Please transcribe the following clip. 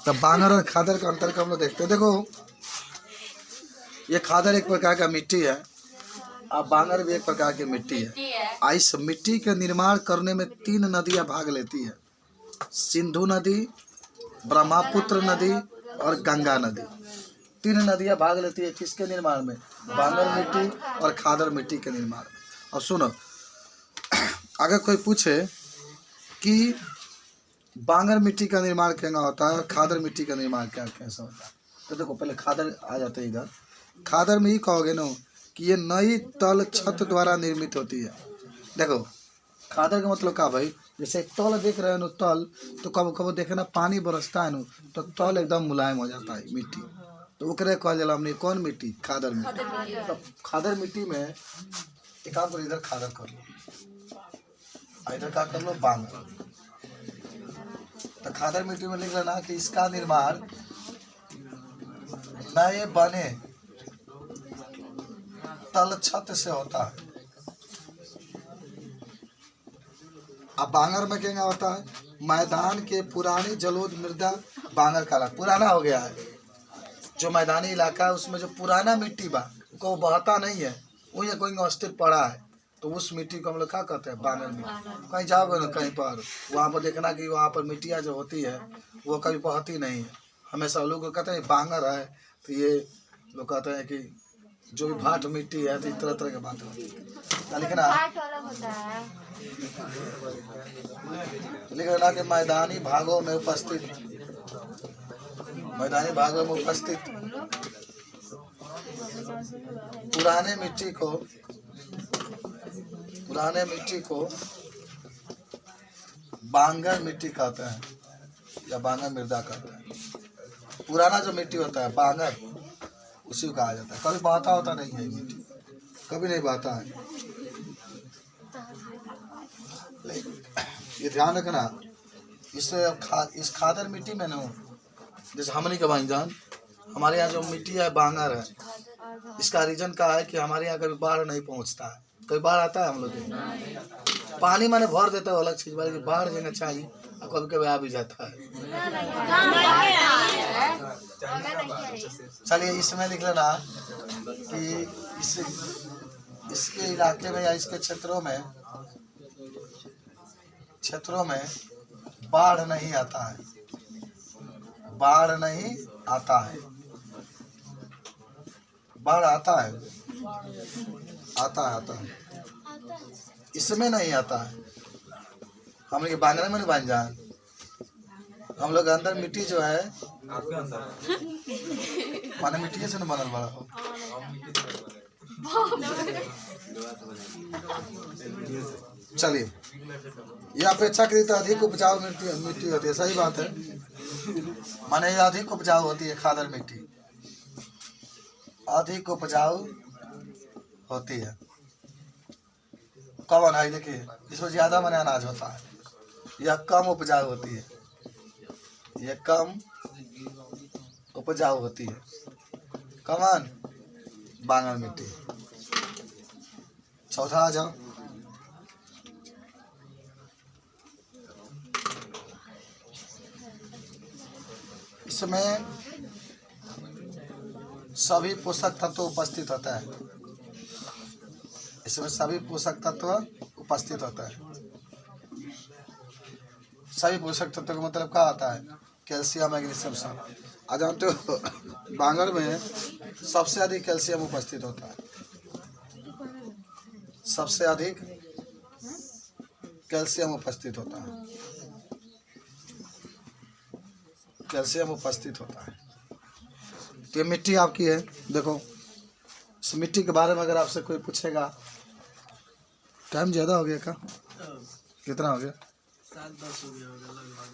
तो बांगर और खादर का अंतर को हम लोग देखते हैं। देखो ये खादर एक प्रकार का मिट्टी है और बांगर भी एक प्रकार की मिट्टी है। इस मिट्टी के निर्माण करने में 3 नदियां भाग लेती है, सिंधु नदी, ब्रह्मपुत्र नदी और गंगा नदी। 3 नदियां भाग लेती है किसके निर्माण में? बांगर मिट्टी और खादर मिट्टी के निर्माण में। और सुनो, अगर कोई पूछे कि बांगर मिट्टी का निर्माण क्या होता है और खादर मिट्टी का निर्माण कैसा होता है, तो देखो पहले खादर आ जाते हैं इधर। खादर में ही कहोगे ना कि ये नई तल छत द्वारा निर्मित होती है। देखो खादर का मतलब क्या भाई, जैसे तल देख रहे हो ना तल, तो कब कब देखे ना पानी बरसता है ना तो तल एकदम मुलायम हो जाता है मिट्टी, तो ओकरे कहल जाला हमने कौन मिट्टी? खादर मिट्टी। तो खादर मिट्टी में एक काम करो, इधर खादर कर लो, इधर क्या कर लो? बांगर। तो खादर मिट्टी में लिख लेना कि इसका निर्माण नए बने तल छत से होता है। अब बांगर में क्या होता है? मैदान के पुरानी जलोद मृदा बांगर काला पुराना हो गया है। जो मैदानी इलाका है उसमें जो पुराना मिट्टी बा को बहता नहीं है, वही कोई अस्थिर पड़ा है, तो उस मिट्टी को हम लोग क्या कहते हैं? बांगर मिट्टी। कहीं जाओगे ना कहीं पर, वहाँ पर देखना कि वहाँ पर मिट्टियाँ जो होती है वो कभी बहती नहीं है, हमेशा लोग कहते हैं बांगर है। तो ये लोग कहते हैं कि जो भी भाट मिट्टी है तो तरह तरह के बात होती है। लिखना लिखना कि मैदानी भागों में उपस्थित पुराने मिट्टी को बांगर मिट्टी कहते हैं या बांगर मृदा कहते हैं। पुराना जो मिट्टी होता है बांगर, उसी को कहा जाता है। कभी बहता होता नहीं है मिट्टी, कभी नहीं बहता है। ये ध्यान रखना, इस खादर मिट्टी में ना, जैसे हमनी के भाईजान हमारे यहाँ जो मिट्टी है बांगर है, इसका रीजन क्या है कि हमारे यहाँ कभी बाढ़ नहीं पहुँचता है। कभी बाढ़ आता है हम लोग पानी मैंने भर देता है अलग चीज, बल्कि बाढ़ देना चाहिए और कभी कभी आ भी जाता है। चलिए इसमें लिख लेना कि इसके इलाके में या इसके क्षेत्रों में बाढ़ नहीं आता है। बाढ़ नहीं आता है। बाढ़ आता है, आता है, इसमें नहीं आता है। हम लोग बांगरा में नहीं बन जाए, हम लोग अंदर मिट्टी जो है माने मिट्टी से न बनल बड़ा हो। चलिए, यह अपेक्षाकृत अधिक उपजाऊ मिट्टी होती है। सही बात है, माने यह अधिक उपजाऊ होती है। खादर मिट्टी अधिक उपजाऊ होती है। कौन है? देखिए इसमें ज्यादा माने अनाज होता है। यह कम उपजाऊ होती है। यह कम उपजाऊ होती है। कमान बांगर मिट्टी। चौथा आ जाओ। इसमें सभी पोषक तत्व उपस्थित होता है। इसमें सभी पोषक तत्व उपस्थित होता है। सभी पोषक तत्व का मतलब क्या आता है? कैल्शियम, मैग्नीशियम सब। आ जानते हो बांगर में सबसे अधिक कैल्शियम उपस्थित होता है। सबसे अधिक कैल्शियम उपस्थित होता है। कैल्शियम उपस्थित होता है। तो ये मिट्टी आपकी है। देखो इस मिट्टी के बारे में अगर आपसे कोई पूछेगा, टाइम ज़्यादा हो गया क्या? कितना हो गया? 7-10 हो गया लगभग।